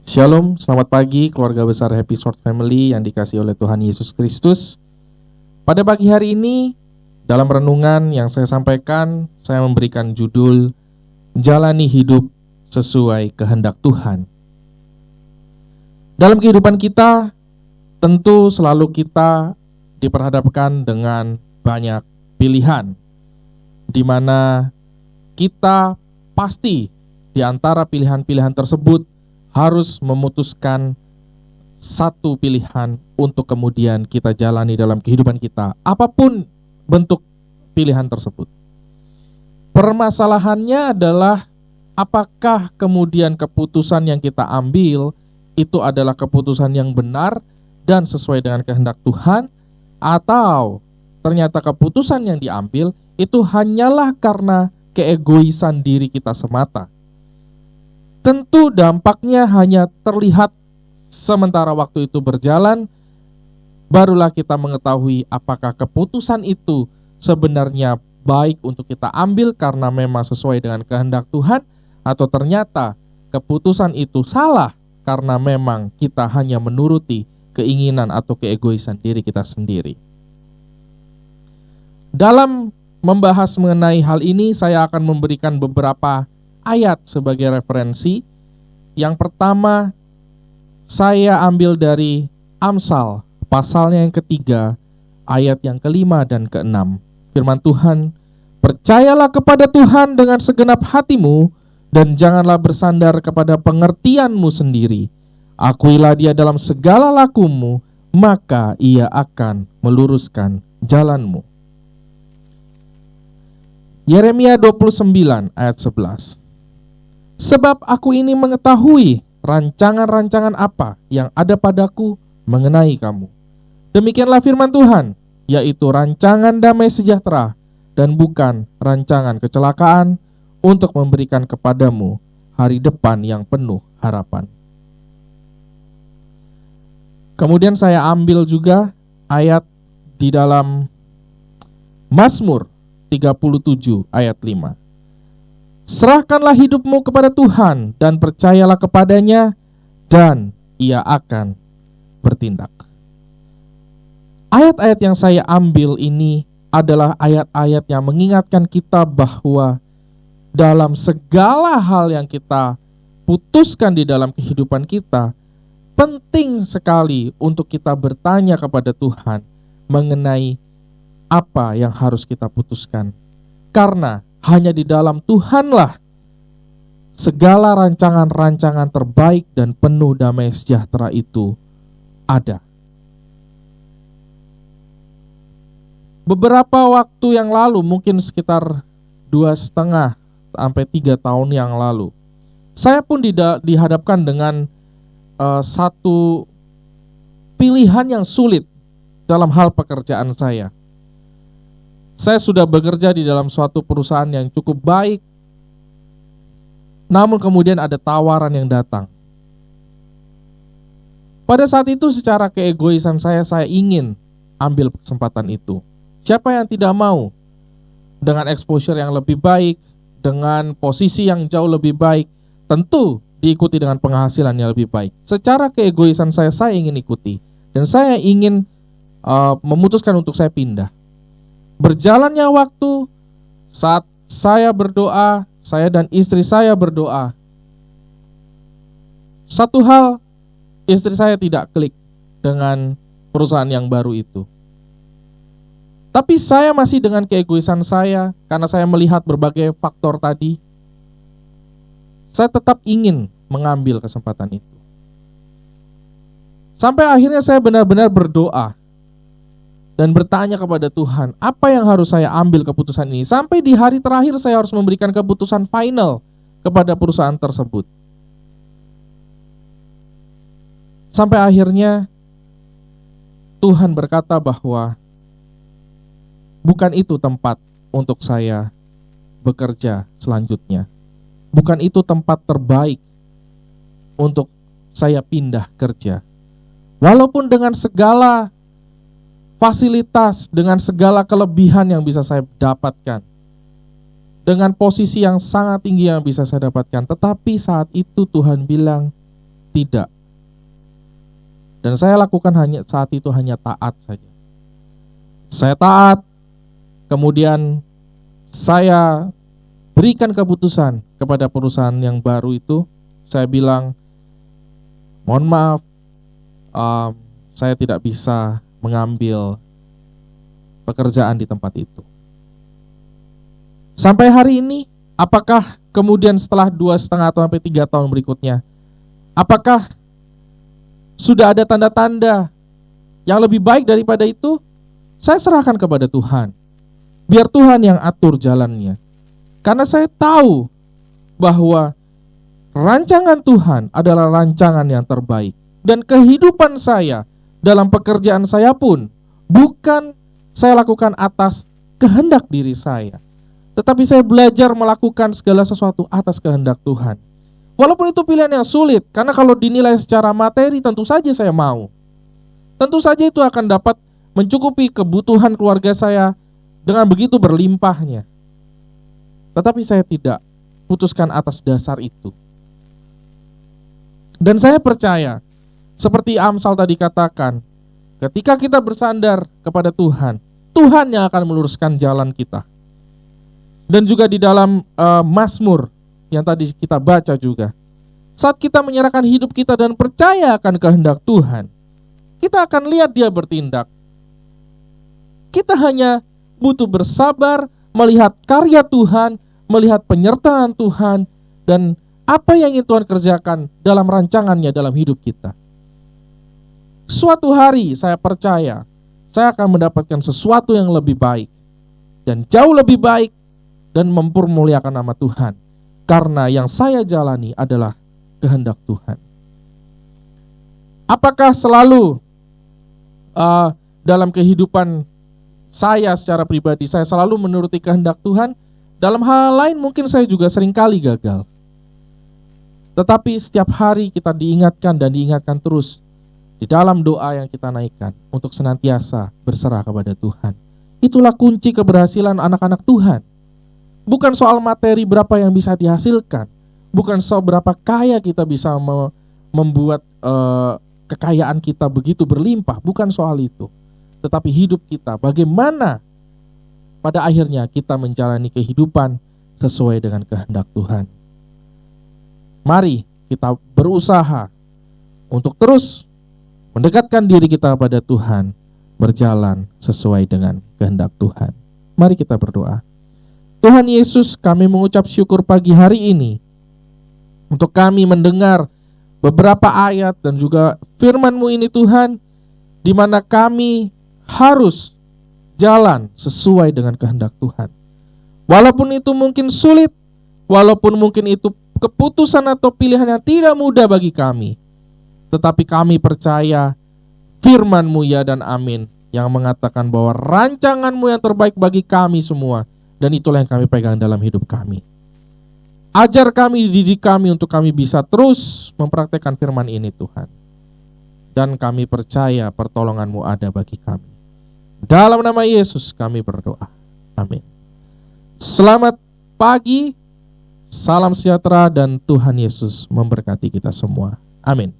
Shalom, selamat pagi keluarga besar Happy Short Family yang dikasihi oleh Tuhan Yesus Kristus. Pada pagi hari ini, dalam renungan yang saya sampaikan, saya memberikan judul Jalani Hidup Sesuai Kehendak Tuhan. Dalam kehidupan kita, tentu selalu kita diperhadapkan dengan banyak pilihan, di mana kita pasti di antara pilihan-pilihan tersebut harus memutuskan satu pilihan untuk kemudian kita jalani dalam kehidupan kita, apapun bentuk pilihan tersebut. Permasalahannya adalah apakah kemudian keputusan yang kita ambil itu adalah keputusan yang benar dan sesuai dengan kehendak Tuhan, atau ternyata keputusan yang diambil itu hanyalah karena keegoisan diri kita semata. Tentu dampaknya hanya terlihat sementara waktu itu berjalan, barulah kita mengetahui apakah keputusan itu sebenarnya baik untuk kita ambil karena memang sesuai dengan kehendak Tuhan, atau ternyata keputusan itu salah karena memang kita hanya menuruti keinginan atau keegoisan diri kita sendiri. Dalam membahas mengenai hal ini, saya akan memberikan beberapa ayat sebagai referensi. Yang pertama, saya ambil dari Amsal, pasalnya yang ketiga, ayat yang kelima dan keenam. Firman Tuhan, "Percayalah kepada Tuhan dengan segenap hatimu, dan janganlah bersandar kepada pengertianmu sendiri. Akuilah Dia dalam segala lakumu, maka Ia akan meluruskan jalanmu." Yeremia 29 ayat 11. "Sebab aku ini mengetahui rancangan-rancangan apa yang ada padaku mengenai kamu. Demikianlah firman Tuhan, yaitu rancangan damai sejahtera dan bukan rancangan kecelakaan, untuk memberikan kepadamu hari depan yang penuh harapan." Kemudian saya ambil juga ayat di dalam Mazmur 37 ayat 5. "Serahkanlah hidupmu kepada Tuhan dan percayalah kepadanya, dan Ia akan bertindak." Ayat-ayat yang saya ambil ini adalah ayat-ayat yang mengingatkan kita bahwa dalam segala hal yang kita putuskan di dalam kehidupan kita, penting sekali untuk kita bertanya kepada Tuhan mengenai apa yang harus kita putuskan. Karena hanya di dalam Tuhanlah segala rancangan-rancangan terbaik dan penuh damai sejahtera itu ada. Beberapa waktu yang lalu, mungkin sekitar 2,5 sampai 3 tahun yang lalu, saya pun dihadapkan dengan satu pilihan yang sulit dalam hal pekerjaan saya. Saya sudah bekerja di dalam suatu perusahaan yang cukup baik, namun kemudian ada tawaran yang datang. Pada saat itu secara keegoisan saya ingin ambil kesempatan itu. Siapa yang tidak mau dengan exposure yang lebih baik, dengan posisi yang jauh lebih baik, tentu diikuti dengan penghasilan yang lebih baik. Secara keegoisan saya ingin ikuti, dan saya ingin memutuskan untuk saya pindah. Berjalannya waktu, saat saya berdoa, saya dan istri saya berdoa, satu hal, istri saya tidak klik dengan perusahaan yang baru itu. Tapi saya masih dengan keegoisan saya, karena saya melihat berbagai faktor tadi, saya tetap ingin mengambil kesempatan itu. Sampai akhirnya saya benar-benar berdoa dan bertanya kepada Tuhan, apa yang harus saya ambil keputusan ini? Sampai di hari terakhir saya harus memberikan keputusan final kepada perusahaan tersebut. Sampai akhirnya Tuhan berkata bahwa bukan itu tempat untuk saya bekerja selanjutnya. Bukan itu tempat terbaik untuk saya pindah kerja. Walaupun dengan segala fasilitas, dengan segala kelebihan yang bisa saya dapatkan, dengan posisi yang sangat tinggi yang bisa saya dapatkan, tetapi saat itu Tuhan bilang, Tidak. Dan saya lakukan saat itu hanya taat saja. Saya taat, kemudian saya berikan keputusan kepada perusahaan yang baru itu. Saya bilang, mohon maaf, saya tidak bisa mengambil pekerjaan di tempat itu. Sampai hari ini, apakah kemudian setelah 2,5 atau sampai 3 tahun berikutnya, apakah sudah ada tanda-tanda yang lebih baik daripada itu? Saya serahkan kepada Tuhan. Biar Tuhan yang atur jalannya. Karena saya tahu bahwa rancangan Tuhan adalah rancangan yang terbaik. Dan kehidupan saya dalam pekerjaan saya pun bukan saya lakukan atas kehendak diri saya, tetapi saya belajar melakukan segala sesuatu atas kehendak Tuhan. Walaupun itu pilihan yang sulit, karena kalau dinilai secara materi tentu saja saya mau. Tentu saja itu akan dapat mencukupi kebutuhan keluarga saya dengan begitu berlimpahnya. Tetapi saya tidak putuskan atas dasar itu. Dan saya percaya, seperti Amsal tadi katakan, ketika kita bersandar kepada Tuhan, Tuhan yang akan meluruskan jalan kita. Dan juga di dalam Mazmur yang tadi kita baca juga, saat kita menyerahkan hidup kita dan percaya akan kehendak Tuhan, kita akan lihat Dia bertindak. Kita hanya butuh bersabar, melihat karya Tuhan, melihat penyertaan Tuhan, dan apa yang ingin Tuhan kerjakan dalam rancangannya dalam hidup kita. Suatu hari saya percaya, saya akan mendapatkan sesuatu yang lebih baik, dan jauh lebih baik, dan mempermuliakan nama Tuhan. Karena yang saya jalani adalah kehendak Tuhan. Apakah selalu dalam kehidupan saya secara pribadi, saya selalu menuruti kehendak Tuhan? Dalam hal lain mungkin saya juga seringkali gagal. Tetapi setiap hari kita diingatkan dan diingatkan terus di dalam doa yang kita naikkan untuk senantiasa berserah kepada Tuhan. Itulah kunci keberhasilan anak-anak Tuhan. Bukan soal materi berapa yang bisa dihasilkan, bukan soal berapa kaya kita bisa membuat kekayaan kita begitu berlimpah, bukan soal itu. Tetapi hidup kita, bagaimana pada akhirnya kita menjalani kehidupan sesuai dengan kehendak Tuhan. Mari kita berusaha untuk terus mendekatkan diri kita pada Tuhan, berjalan sesuai dengan kehendak Tuhan. Mari kita berdoa. Tuhan Yesus, kami mengucap syukur pagi hari ini untuk kami mendengar beberapa ayat dan juga firman-Mu ini Tuhan, di mana kami harus jalan sesuai dengan kehendak Tuhan. Walaupun itu mungkin sulit, walaupun mungkin itu keputusan atau pilihan yang tidak mudah bagi kami, tetapi kami percaya firman-Mu ya dan amin, yang mengatakan bahwa rancangan-Mu yang terbaik bagi kami semua, dan itulah yang kami pegang dalam hidup kami. Ajar kami, dididik kami untuk kami bisa terus mempraktekkan firman ini Tuhan. Dan kami percaya pertolongan-Mu ada bagi kami. Dalam nama Yesus kami berdoa. Amin. Selamat pagi, salam sejahtera, dan Tuhan Yesus memberkati kita semua. Amin.